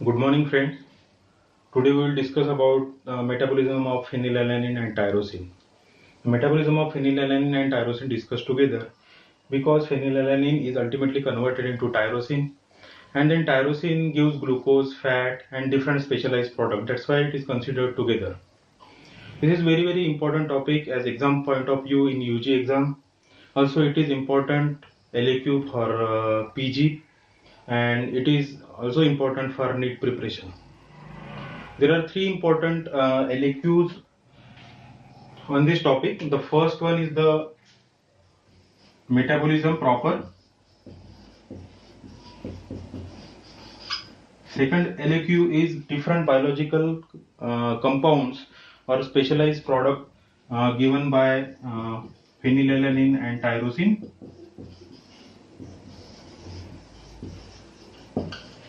Good morning, friends. Today we will discuss about metabolism of phenylalanine and tyrosine. Metabolism of phenylalanine and tyrosine discussed together because phenylalanine is ultimately converted into tyrosine, and then tyrosine gives glucose, fat, and different specialized product. That's why it is considered together. This is very important topic as exam point of view in UG exam. Also, it is important LAQ for PG, and it is also important for NEET preparation. There are three important LAQs on this topic. The first one is the metabolism proper. Second LAQ is different biological compounds or specialized product given by phenylalanine and tyrosine.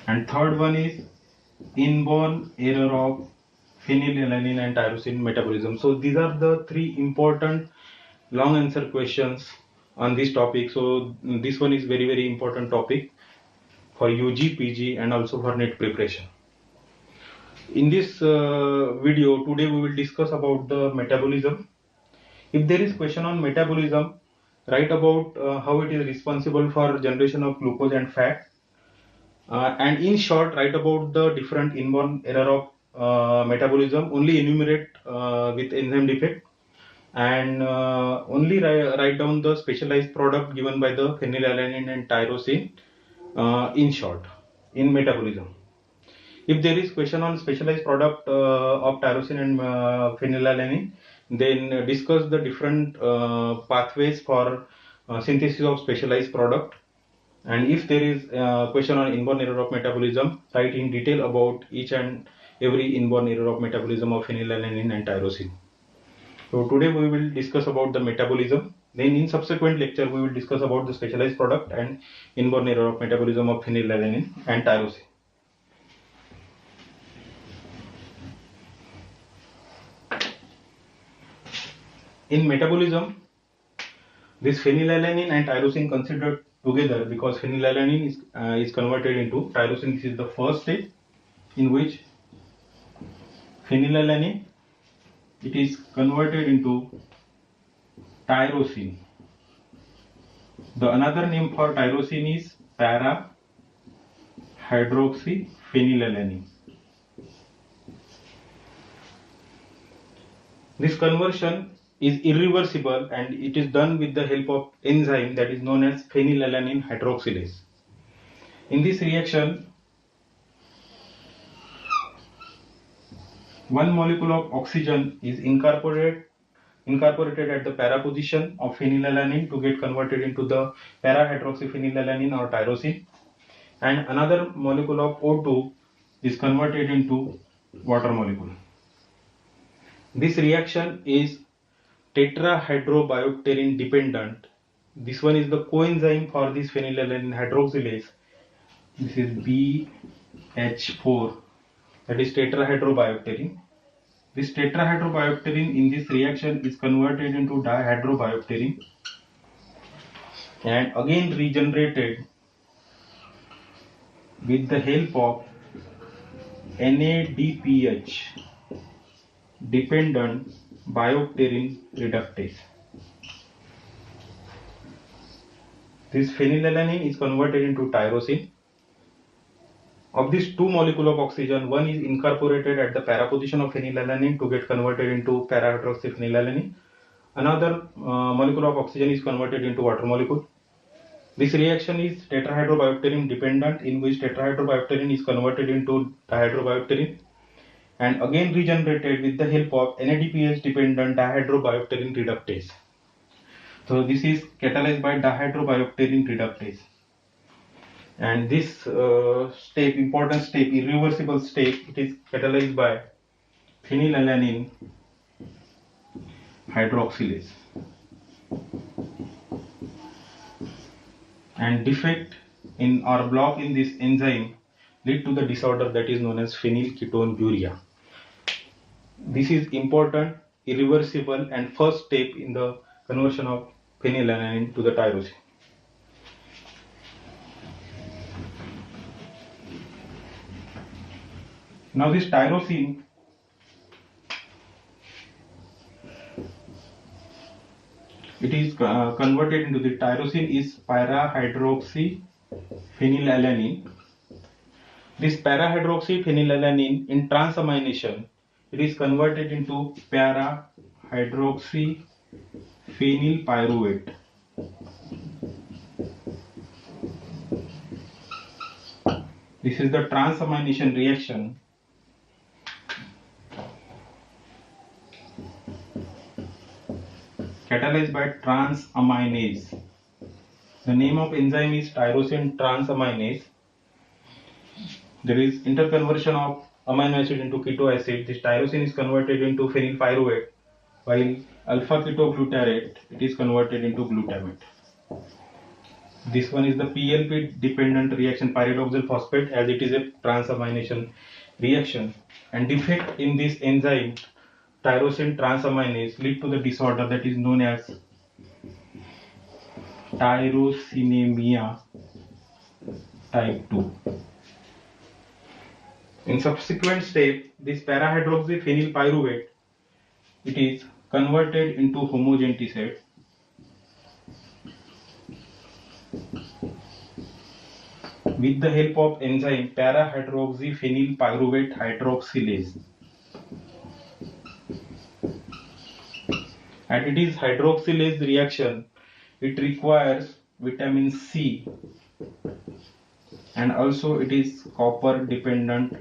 And third one is inborn error of phenylalanine and tyrosine metabolism. So these are the three important long answer questions on this topic. So this one is very important topic for UG, PG and also for NET preparation. In this video today we will discuss about the metabolism. If there is question on metabolism, write about how it is responsible for generation of glucose and fat, and in short write about the different inborn error of metabolism. Only enumerate with enzyme defect, and only write down the specialized product given by the phenylalanine and tyrosine in short in metabolism. If there is question on specialized product of tyrosine and phenylalanine, then discuss the different pathways for synthesis of specialized product. And if there is question on inborn error of metabolism, write in detail about each and every inborn error of metabolism of phenylalanine and tyrosine. So today we will discuss about the metabolism. Then in subsequent lecture we will discuss about the specialized product and inborn error of metabolism of phenylalanine and tyrosine. In metabolism, this phenylalanine and tyrosine considered together because phenylalanine is converted into tyrosine. This is the first step in which phenylalanine it is converted into tyrosine. The another name for tyrosine is para hydroxyphenylalanine. This conversion is irreversible and it is done with the help of enzyme that is known as phenylalanine hydroxylase. In this reaction, one molecule of oxygen is incorporated at the para position of phenylalanine to get converted into the para hydroxyphenylalanine or tyrosine, and another molecule of O2 is converted into water molecule. This reaction is tetrahydrobiopterin dependent. This one is the coenzyme for this phenylalanine hydroxylase. This is BH4, that is tetrahydrobiopterin. This tetrahydrobiopterin in this reaction is converted into dihydrobiopterin and again regenerated with the help of NADPH dependent biopterin reductase. This phenylalanine is converted into tyrosine. Of these two molecules of oxygen, one is incorporated at the para position of phenylalanine to get converted into para hydroxyphenylalanine. Another molecule of oxygen is converted into water molecule. This reaction is tetrahydrobiopterin dependent, in which tetrahydrobiopterin is converted into dihydrobiopterin and again regenerated with the help of NADPH dependent dihydrobiopterin reductase. So this is catalyzed by dihydrobiopterin reductase, and this step, important step, irreversible step, it is catalyzed by phenylalanine hydroxylase. And defect in or block in this enzyme lead to the disorder that is known as phenylketonuria. This is important, irreversible and first step in the conversion of phenylalanine to the tyrosine. Now this tyrosine, it is converted into the tyrosine is para-hydroxy phenylalanine. This para-hydroxy-phenylalanine in transamination, it is converted into para-hydroxy-phenylpyruvate. This is the transamination reaction. Catalyzed by transaminase. The name of enzyme is tyrosine transaminase. There is interconversion of amino acid into keto acid. This tyrosine is converted into phenylpyruvate, while alpha ketoglutarate, it is converted into glutamate. This one is the PLP dependent reaction, pyridoxal phosphate, as it is a transamination reaction. And defect in this enzyme tyrosine transaminase lead to the disorder that is known as tyrosinemia type 2. In subsequent step, this para-hydroxyphenylpyruvate, it is converted into homogenticate. With the help of enzyme para-hydroxyphenylpyruvate hydroxylase. And it is hydroxylase reaction. It requires vitamin C, and also it is copper dependent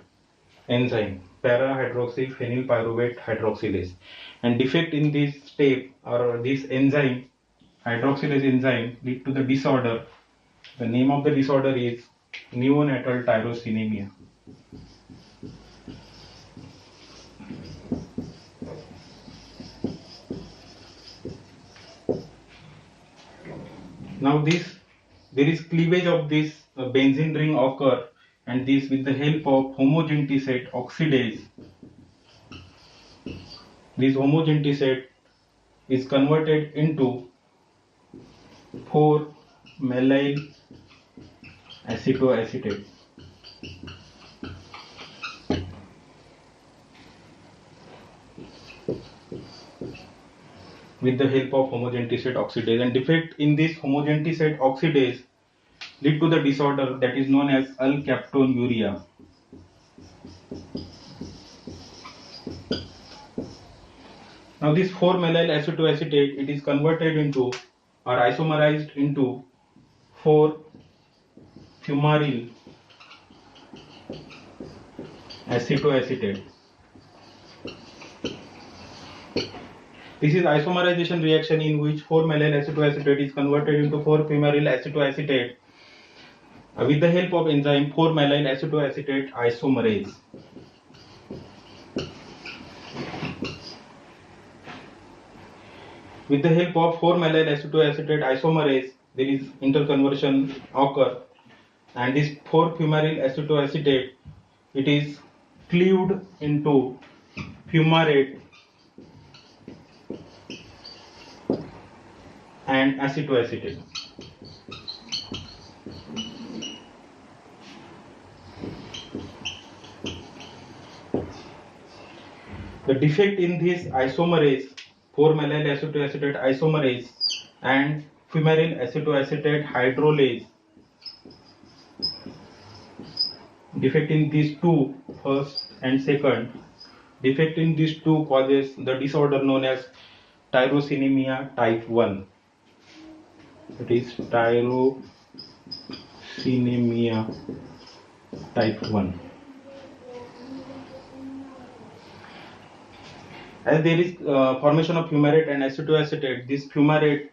enzyme, para-hydroxyphenylpyruvate hydroxylase. And defect in this step or this enzyme, hydroxylase enzyme, lead to the disorder. The name of the disorder is neonatal tyrosinemia. Now there is cleavage of this benzene ring occur, and this with the help of homogenticate oxidase. This homogenticate is converted into 4-methyl acetoacetate. With the help of homogenticate oxidase, and defect in this homogenticate oxidase lead to the disorder that is known as alkaptonuria. Now this 4-methyl acetoacetate, it is converted into or isomerized into 4-fumaryl acetoacetate. This is isomerization reaction in which 4-methyl acetoacetate is converted into 4-fumaryl acetoacetate with the help of enzyme 4-methyl acetoacetate isomerase. With the help of 4-methyl acetoacetate isomerase, there is interconversion occur, and this 4-fumaryl acetoacetate, it is cleaved into fumarate and acetoacetate. The defect in this isomerase, 4-methyl acetoacetate isomerase and fumaryl acetoacetate hydrolase, defect in these two, first and second, defect in these two causes the disorder known as tyrosinemia type 1. It is tyrosinemia type 1. As there is formation of fumarate and acetoacetate, this fumarate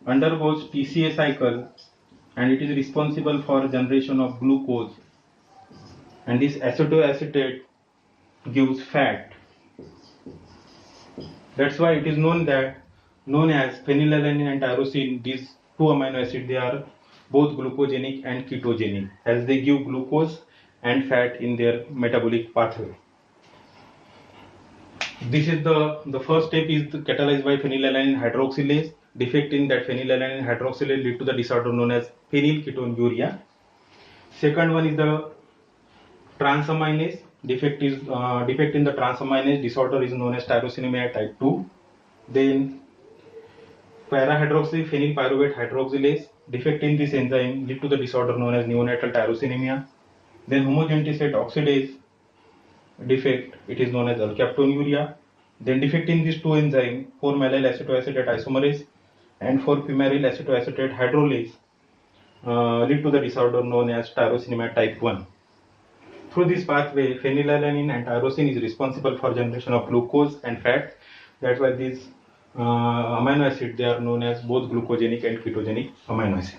undergoes TCA cycle, and it is responsible for generation of glucose, and this acetoacetate gives fat. That's why it is known as phenylalanine and tyrosine. These two amino acids, they are both glucogenic and ketogenic, as they give glucose and fat in their metabolic pathway. This is the first step is catalyzed by phenylalanine hydroxylase. Defect in that phenylalanine hydroxylase lead to the disorder known as phenylketonuria. Second one is the transaminase. defect in the transaminase disorder is known as tyrosinemia type 2. Then para-hydroxyphenylpyruvate hydroxylase defect in this enzyme lead to the disorder known as neonatal tyrosinemia. Then homogentisate oxidase defect, it is known as alkaptonuria. Then defect in these two enzymes, 4-mallyl acetoacetate isomerase and 4-fumaryl acetoacetate hydrolase, lead to the disorder known as tyrosinemia type 1. Through this pathway, phenylalanine and tyrosine is responsible for generation of glucose and fat. That's why these amino acids, they are known as both glucogenic and ketogenic amino acids.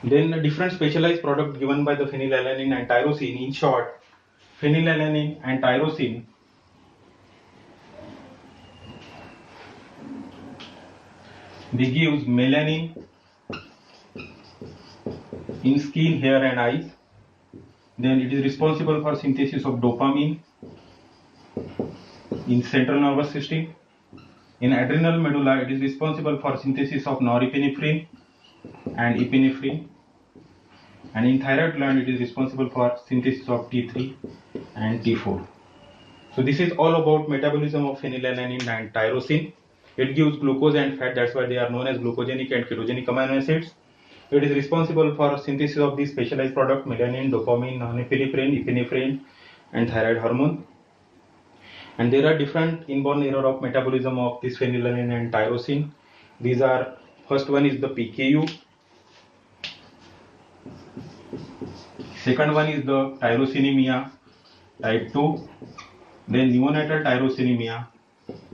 Then a different specialized product given by the phenylalanine and tyrosine. In short, phenylalanine and tyrosine they gives melanin in skin, hair and eyes. Then it is responsible for synthesis of dopamine in central nervous system. In adrenal medulla, it is responsible for synthesis of norepinephrine and epinephrine. And in thyroid gland, it is responsible for synthesis of T3 and T4. So this is all about metabolism of phenylalanine and tyrosine. It gives glucose and fat, that's why they are known as glucogenic and ketogenic amino acids. It is responsible for synthesis of the specialized product melanin, dopamine, norepinephrine, epinephrine and thyroid hormone. And there are different inborn error of metabolism of this phenylalanine and tyrosine. These are, first one is the PKU. Second one is the tyrosinemia type 2. Then neonatal tyrosinemia.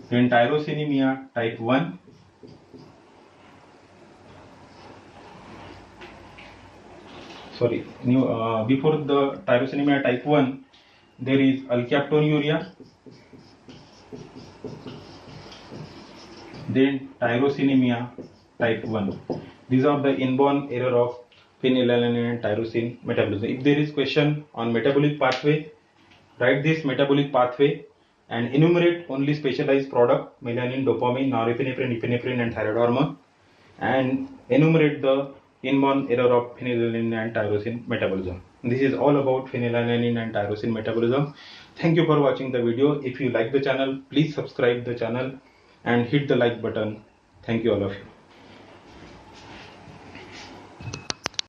Then tyrosinemia type 1. Before the tyrosinemia type 1, there is alkaptonuria. Then tyrosinemia type 1. These are the inborn error of phenylalanine and tyrosine metabolism. If there is question on metabolic pathway, write this metabolic pathway and enumerate only specialized product melanin, dopamine, norepinephrine, epinephrine and thyroid hormone, and enumerate the inborn error of phenylalanine and tyrosine metabolism. This is all about phenylalanine and tyrosine metabolism. Thank you for watching the video. If you like the channel, please subscribe the channel and hit the like button. Thank you all of you.